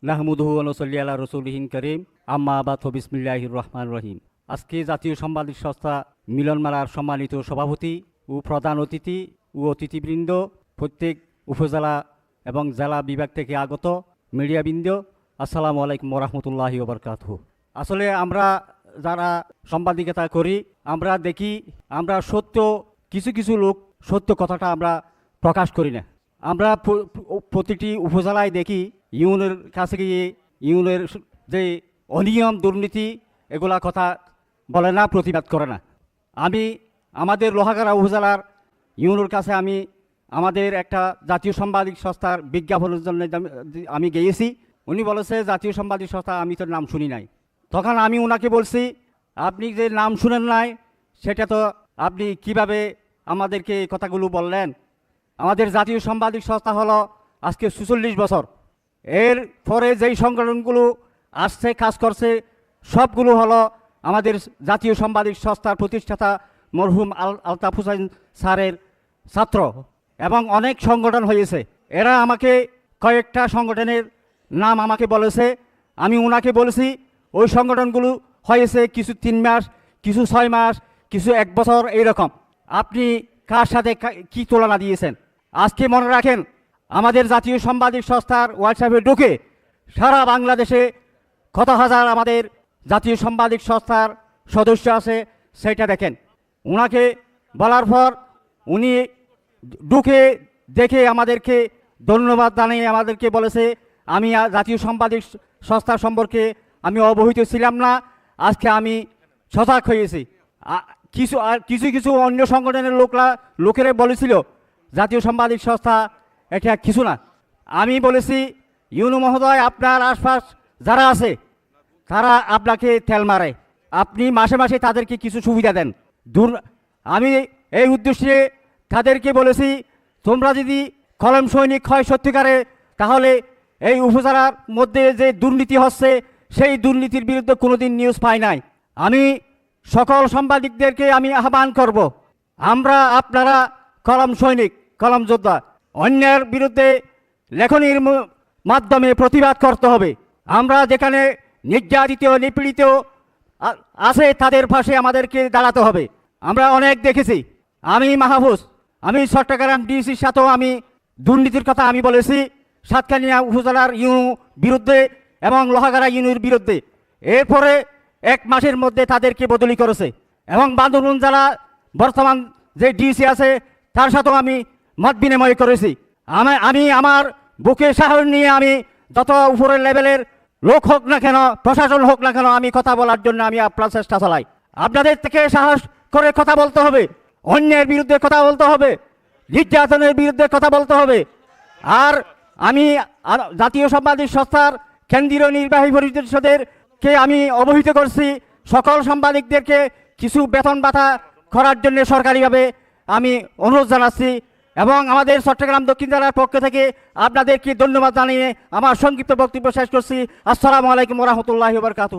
নাহমুদুহু ওয়া নুসাল্লি আলা রাসূলিহিল কারীম আম্মা বাদ বিসমিল্লাহির রহমানির রহিম। আজকে জাতীয় সাংবাদিক সংস্থা মিলনমেলার সম্মানিত সভাপতি ও প্রধান অতিথি ও অতিথিবৃন্দ, প্রত্যেক উপজেলা এবং জেলা বিভাগ থেকে আগত মিডিয়াবৃন্দ, আসসালামু আলাইকুম ওয়া রাহমাতুল্লাহি ওয়া বারাকাতুহু। আসলে আমরা যারা সাংবাদিকতা করি, আমরা দেখি আমরা কিছু কিছু লোক সত্য কথাটা আমরা প্রকাশ করি না। আমরা প্রতিটি উপজেলায় দেখি ইউনের কাছে গিয়ে ইউনের যে অনিয়ম দুর্নীতি এগুলা কথা বলে না, প্রতিবাদ করে না। আমাদের লোহাগাড়া উপজেলার ইউনের কাছে আমাদের একটা জাতীয় সাংবাদিক সংস্থার বিজ্ঞাপনের জন্য আমি গিয়েছি। উনি বলেছে জাতীয় সাংবাদিক সংস্থা, আমি তো নাম শুনি নাই। তখন আমি ওনাকে বলছি, আপনি যে নাম শুনেন নাই সেটা তো আপনি কিভাবে আমাদেরকে এই কথাগুলো বললেন? আমাদের জাতীয় সাংবাদিক সংস্থা হলো আজকে ৪৬ বছর। এর পরে যেই সংগঠনগুলো আসছে কাজ করছে সবগুলো হলো আমাদের জাতীয় সাংবাদিক সংস্থার প্রতিষ্ঠাতা মরহুম আলতাফ হোসেন স্যারের ছাত্র, এবং অনেক সংগঠন হয়েছে। এরা আমাকে কয়েকটা সংগঠনের নাম আমাকে বলেছে, আমি ওনাকে বলেছি ওই সংগঠনগুলো হয়েছে কিছু ৩ মাস, কিছু ৬ মাস, কিছু ১ বছর, এইরকম। আপনি কার সাথে কি তুলনা দিয়েছেন? আজকে মনে রাখেন, আমাদের জাতীয় সাংবাদিক সংস্থার হোয়াটসঅ্যাপে ঢুকে সারা বাংলাদেশে কত হাজার আমাদের জাতীয় সাংবাদিক সংস্থার সদস্য আছে সেটা দেখেন। ওনাকে বলার পর উনি ঢুকে দেখে আমাদেরকে ধন্যবাদ জানিয়ে আমাদেরকে বলেছে, আমি জাতীয় সাংবাদিক সংস্থা সম্পর্কে আমি অবহিত ছিলাম না, আজকে আমি সজাগ হয়েছি। কিছু কিছু অন্য সংগঠনের লোকেরা বলেছিল জাতীয় সাংবাদিক সংস্থা এটা কিছু না। আমি বলেছি, ইউনু মহোদয়, আপনার আশপাশ যারা আছে তারা আপনাকে তেল মারে, আপনি মাসে মাসে তাদেরকে কিছু সুবিধা দেন। আমি এই উদ্দেশ্যে তাদেরকে বলেছি, তোমরা যদি কলম সৈনিক হয় সত্যিকারে, তাহলে এই উপজেলার মধ্যে যে দুর্নীতি হচ্ছে সেই দুর্নীতির বিরুদ্ধে কোনোদিন নিউজ পাই নাই। আমি সকল সাংবাদিকদেরকে আমি আহ্বান করব, আপনারা কলম সৈনিক, কলম যোদ্ধা, অন্যের বিরুদ্ধে লেখনীর মাধ্যমে প্রতিবাদ করতে হবে। আমরা যেখানে নির্যাতিত নিপীড়িত আছে তাদের পাশে আমাদেরকে দাঁড়াতে হবে। আমরা অনেক দেখেছি। আমি মাহফুজ, আমি চট্টগ্রাম ডিসির সাথেও আমি দুর্নীতির কথা আমি বলেছি, সাতকানিয়া উপজেলার ইউনু বিরুদ্ধে এবং লোহাগাড়া ইউনুর বিরুদ্ধে। এরপরে 1 মাসের মধ্যে তাদেরকে বদলি করেছে, এবং বান্দরবান জেলা বর্তমান যে ডিসি আছে তার সাথেও আমি মত বিনিময় করেছি। আমি আমার বুকে সাহস নিয়ে আমি যত উপরের লেভেলের লোক হোক না কেন, প্রশাসন হোক না কেন, আমি কথা বলার জন্য আমি আপনার চেষ্টা চালাই। আপনাদের থেকে সাহস করে কথা বলতে হবে, অন্যের বিরুদ্ধে কথা বলতে হবে, নির্যাতনের বিরুদ্ধে কথা বলতে হবে। আর আমি জাতীয় সাংবাদিক সংস্থার কেন্দ্রীয় নির্বাহী পরিষদেরকে আমি অবহিত করছি, সকল সাংবাদিকদেরকে কিছু বেতন ভাতা করার জন্য সরকারিভাবে আমি অনুরোধ জানাচ্ছি, এবং আমাদের চট্টগ্রাম দক্ষিণ জেলার পক্ষ থেকে আপনাদেরকে ধন্যবাদ জানিয়ে আমার সংক্ষিপ্ত বক্তব্য শেষ করছি। আসসালামু আলাইকুম ওয়া রাহমাতুল্লাহি ওয়া বারাকাতুহু।